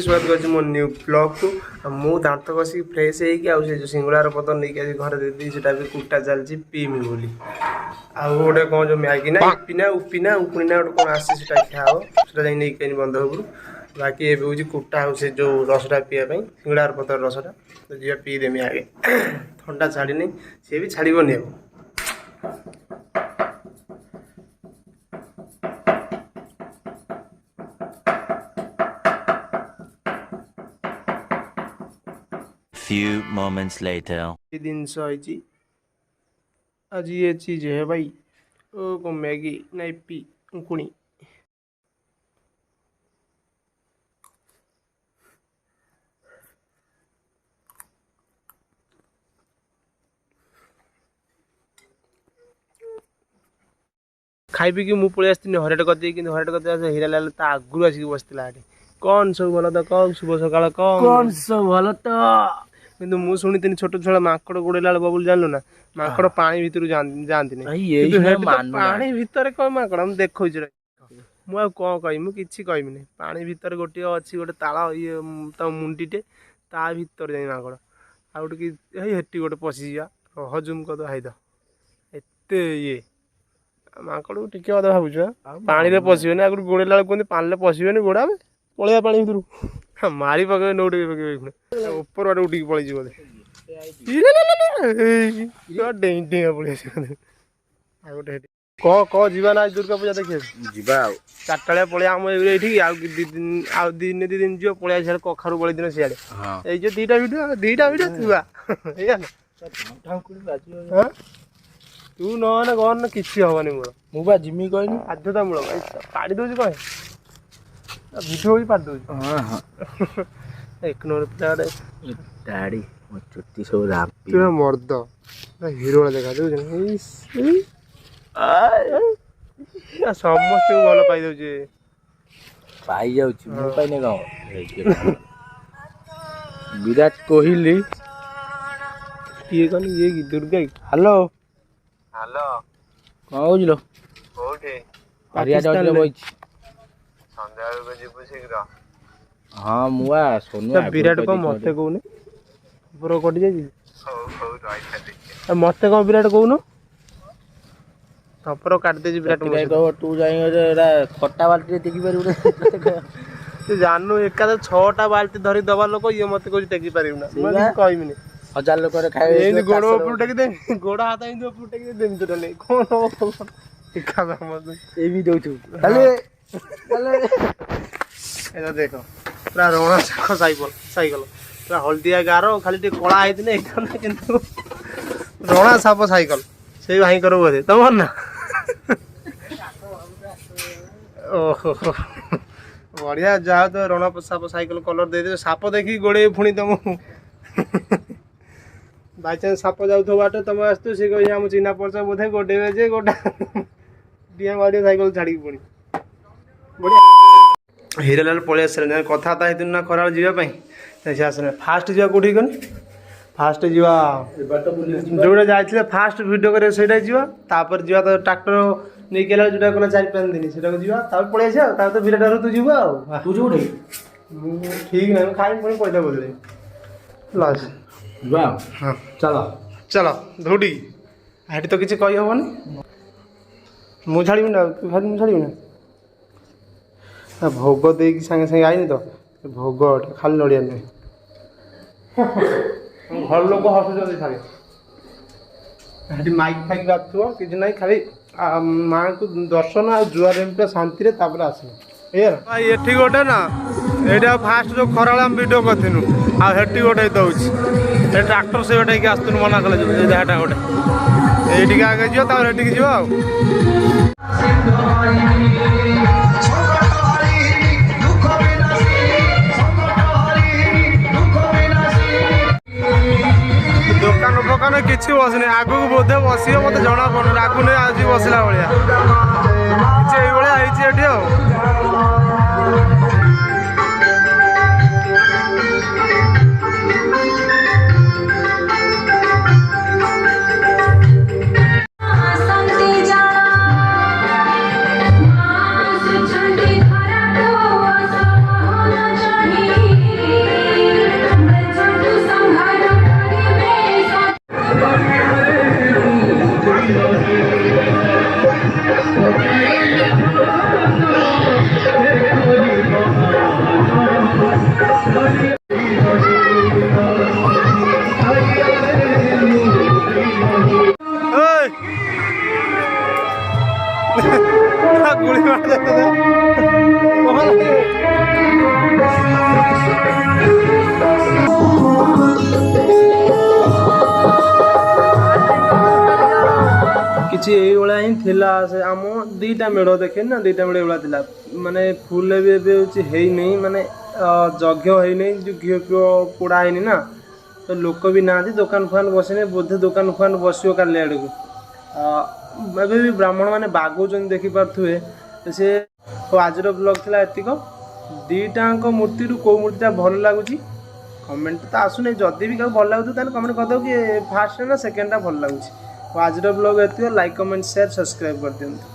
स्वागत कर मो न्यू ब्लॉग को मु दांत कसी फ्रेश हो सिंगड़ार पतर नहीं आज घर दे से कुटा चलती पीमी बोली आउ गोटे कौन जो मैगी ना इपिना उपिना उपुनी ना गोटे कौन आसी खिया हो नहीं बंद हो बाकी ए हूँ कुटा हो जो रसटा पीवाई सिंगड़ार पतर रसटा तो जी पीदेमी आगे ठंडा छाड़ी सी भी छाड़बनी अब Few moments later. दिन आज ये चीज है भाई ओ को मैगी नहीं पी उकुणी खाई पी कि मुझे आसती हरेट कदे कि हरेट कदे हीरालाल आगुरी आसिक बसला कौन सब भल तो कौन शुभ सकाल कौन सब भल तो किंतु मु शुणी छोट छुआ माकड़ गोड़ेला बबुल जानलु ना माकड़ पानी भितर जाती पानी भितर कौन माकड़ हम देखो मुझे कौन कह मुझे कहमी पानी भितर गोटे अच्छी गोटे ताल ये मुंडीटे ता भर जा माकड़ आटी गोटे पशिजा हजुम कद हाईद एत ये माकड़ को टे अदा भावुच पानी में पशिबे आगुरी गोड़ेला कहते पानी पशिबे गोड़ा पलैया पानी भर मारी पके नौटे पके ऊपर बाटे उठिक पलैस बोले डेई डेई पलैस कह जीवा ना दुर्गा पूजा देखिए जीवा चार्टा पलैया आम ये आउ दिन दी दिन जीव पलैया सियाड़े कखारू बड़ी दिन सियाड़े ये दीटा भिडियो थी तू न गन किसी हबनी मोर मुझे जिमी कहनी बाध्यतामूलक काढ़ी दूसरी कहे भिडियो भी पाड़ दूसरी एक नंबर पिलाटे दाढ़ी मो चुट्टी सब रापी तू मर्द हिरो देखा समस्त भल पाई दे पाई जाऊँ मो पाइने कौन विराट कोहली किए कौन ये कि दुर्गा हेलो हेलो कौन बुझल कोठे हरिया डॉट बई संध्या बेल जीव शीघ्र हाँ मुआ सोनू विराट को मते कहूने ऊपर कटि जाई मते कौन विराट कहून सपर काट दे विराट कह तू जाई खट्टा बाल्टी टेकी पार तू जानू एका 6टा बाल्टी धरी दबा लोक ये मत कह टेकी पार कहमी 1000 लोक खाए गोड़ ऊपर टेकी दे गोड़ हाथ ऊपर टेकी दे तो नहीं कौन ये भी दौचु देखो पूरा रोना साख साइकल पूरा हल्दिया गार खाली टे कला होती किंतु रोना साप साइकल से भाई कर बोधे तुम ना ओहो बढ़िया जाओ तो रोना साप साइकल कलर दे दे साप देखी गोड़े पुणी तुम बाई चान्स साप जाऊ बाट तुम आसतु सी कह आम चिन्हा पर्चा बोधे गोटे जे गोटा डिया मार साइकल छाड़ी पुणी बढ़िया हीरालाल पलि आसा कथा होती ना खरा जावाई आसना फास्ट जा कौटी कन फास्ट जा जो जाए फास्ट भिड कर तापर जा तो ट्राक्टर नहीं गला जो 4-5 दिन से पलि आसा तो विराट तू जीव तू ठीक ना खाई पुणी पैसा बोले लस हाँ चल चल धौड़ी हाटी तो किसी कही हेनी मुझे छाड़ी ना तू खाली छाड़ी ना भोग दे सागे सागे आईनी तो भोग खाली नड़िया नुहे घर लोग हसुच्च सारे हाटी माइक फाइक बाजु कि ना खाली माँ को दर्शन आ जुआर पूरा शांति आस ये गोटे ना यहाँ फास्ट जो खरा भिड करूँ आटी गोटे दौर ट्राक्टर से गोटे आसतुन मना कले जहाँ गोटे ये आगे जी दुकान फकान किसी बसनी आगू बोधे बस मत जना पड़े लगुन आज बसला भाया किसी ये झंडी धरा तो असहन चाहिए ହଉଛି ଏଇଭଳିଆ ହିଁ ଥିଲା ସେ ଆମ ଦୁଇଟା ମେଢ଼ ଦେଖେ ନା ଦୁଇଟା ମେଢ଼ ଏଇଭଳିଆ ଥିଲା ମାନେ ଫୁଲ ବି ଏବେ ହଉଛି ହେଇନି ମାନେ ଯଜ୍ଞ ହେଇନି ଯେଉଁ ଘିଅ ଫିଅ ପୋଡ଼ା ହେଇନି ନା ତ ଲୋକ ବି ନାହାନ୍ତି ଦୋକାନ ଫୋକାନ ବସିନି ବୋଧେ ଦୋକାନ ଫୋକାନ ବସିବ କାଲି ଆଡ଼କୁ ଏବେ ବି ବ୍ରାହ୍ମଣ ମାନେ ବାଗଉଛନ୍ତି ଦେଖିପାରୁଥିବେ ସେ ଆଜିର ବ୍ଲଗ୍ ଥିଲା ଏତିକ ଦୁଇଟାଙ୍କ ମୂର୍ତ୍ତିରୁ କେଉଁ ମୂର୍ତ୍ତିଟା ଭଲ ଲାଗୁଛି କମେଣ୍ଟ ତ ଆସୁନି ଯଦି ବି କାହାକୁ ଭଲ ଲାଗୁଥିବ ତାହେଲେ କମେଣ୍ଟ କରିଦେବ କି ଫାର୍ଷ୍ଟଟା ନା ସେକେଣ୍ଡଟା ଭଲ ଲାଗୁଛି ଆଜିର ବ୍ଲଗ୍ ଏତିକ ଲାଇକ୍ କମେଣ୍ଟ ସେୟାର ସବସ୍କ୍ରାଇବ୍ କରିଦିଅନ୍ତୁ।